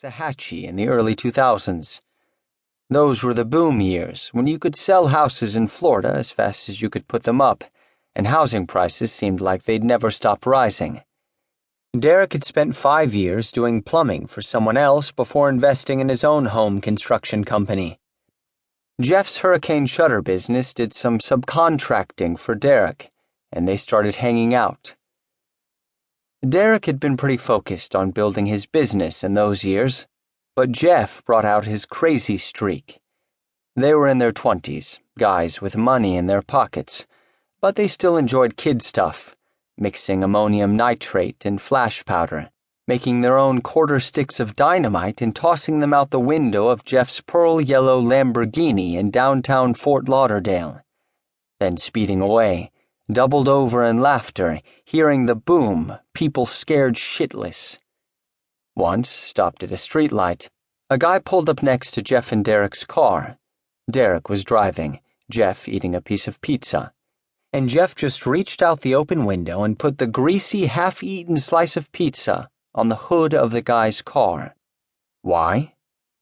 Waxahachie in the early 2000s. Those were the boom years, when you could sell houses in Florida as fast as you could put them up, and housing prices seemed like they'd never stop rising. Derek had spent 5 years doing plumbing for someone else before investing in his own home construction company. Jeff's hurricane shutter business did some subcontracting for Derek, and they started hanging out. Derek had been pretty focused on building his business in those years, but Jeff brought out his crazy streak. They were in their 20s, guys with money in their pockets, but they still enjoyed kid stuff, mixing ammonium nitrate and flash powder, making their own quarter sticks of dynamite and tossing them out the window of Jeff's pearl yellow Lamborghini in downtown Fort Lauderdale, then speeding away, doubled over in laughter, hearing the boom, people scared shitless. Once, stopped at a streetlight, a guy pulled up next to Jeff and Derek's car. Derek was driving, Jeff eating a piece of pizza, and Jeff just reached out the open window and put the greasy, half-eaten slice of pizza on the hood of the guy's car. Why?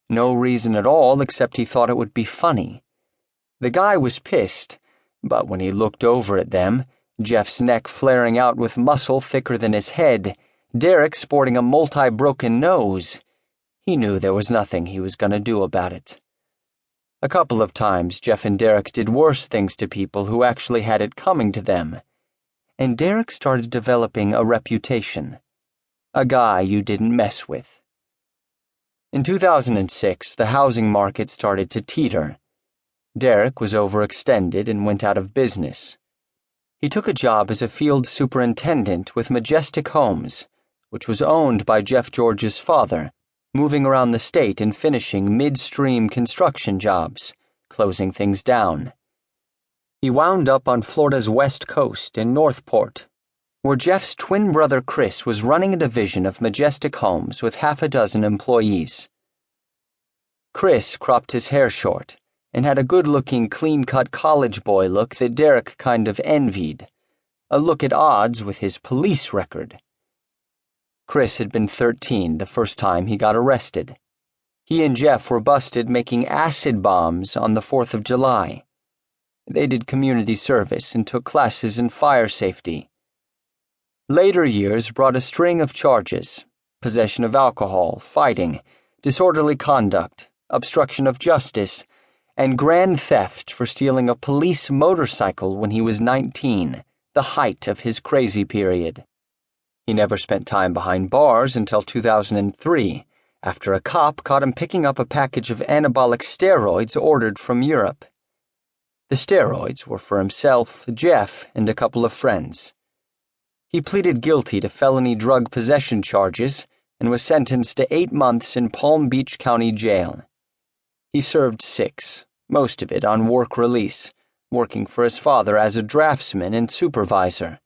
No reason at all except he thought it would be funny. The guy was pissed, but when he looked over at them, Jeff's neck flaring out with muscle thicker than his head, Derek sporting a multi-broken nose, he knew there was nothing he was going to do about it. A couple of times Jeff and Derek did worse things to people who actually had it coming to them, and Derek started developing a reputation. A guy you didn't mess with. In 2006, the housing market started to teeter. Derek was overextended and went out of business. He took a job as a field superintendent with Majestic Homes, which was owned by Jeff George's father, moving around the state and finishing midstream construction jobs, closing things down. He wound up on Florida's west coast in Northport, where Jeff's twin brother Chris was running a division of Majestic Homes with 6 employees. Chris cropped his hair short and had a good-looking, clean-cut college boy look that Derek kind of envied, a look at odds with his police record. Chris had been 13 the first time he got arrested. He and Jeff were busted making acid bombs on the 4th of July. They did community service and took classes in fire safety. Later years brought a string of charges: possession of alcohol, fighting, disorderly conduct, obstruction of justice, and grand theft for stealing a police motorcycle when he was 19, the height of his crazy period. He never spent time behind bars until 2003, after a cop caught him picking up a package of anabolic steroids ordered from Europe. The steroids were for himself, Jeff, and a couple of friends. He pleaded guilty to felony drug possession charges and was sentenced to 8 months in Palm Beach County Jail. He served 6, most of it on work release, working for his father as a draftsman and supervisor.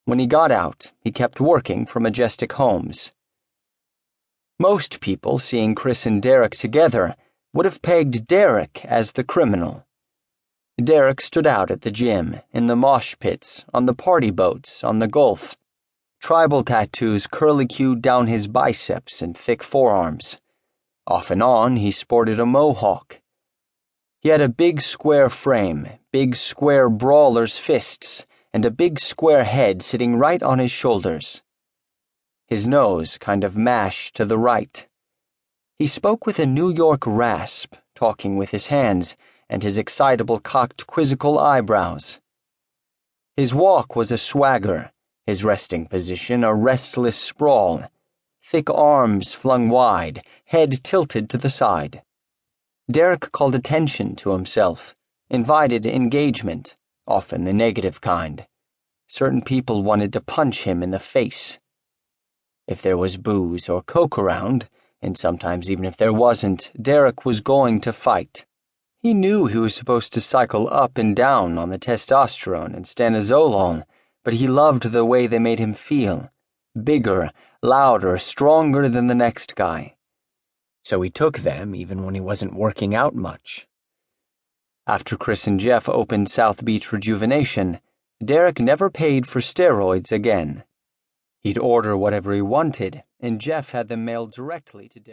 When he got out, he kept working for Majestic Homes. Most people, seeing Chris and Derek together, would have pegged Derek as the criminal. Derek stood out at the gym, in the mosh pits, on the party boats, on the Gulf. Tribal tattoos curly-cued down his biceps and thick forearms. Off and on, he sported a mohawk. He had a big square frame, big square brawler's fists, and a big square head sitting right on his shoulders. His nose kind of mashed to the right. He spoke with a New York rasp, talking with his hands, and his excitable cocked quizzical eyebrows. His walk was a swagger, his resting position a restless sprawl, thick arms flung wide, head tilted to the side. Derek called attention to himself, invited engagement, often the negative kind. Certain people wanted to punch him in the face. If there was booze or coke around, and sometimes even if there wasn't, Derek was going to fight. He knew he was supposed to cycle up and down on the testosterone and stanozolol, but he loved the way they made him feel. Bigger, louder, stronger than the next guy. So he took them even when he wasn't working out much. After Chris and Jeff opened South Beach Rejuvenation, Derek never paid for steroids again. He'd order whatever he wanted, and Jeff had them mailed directly to Derek.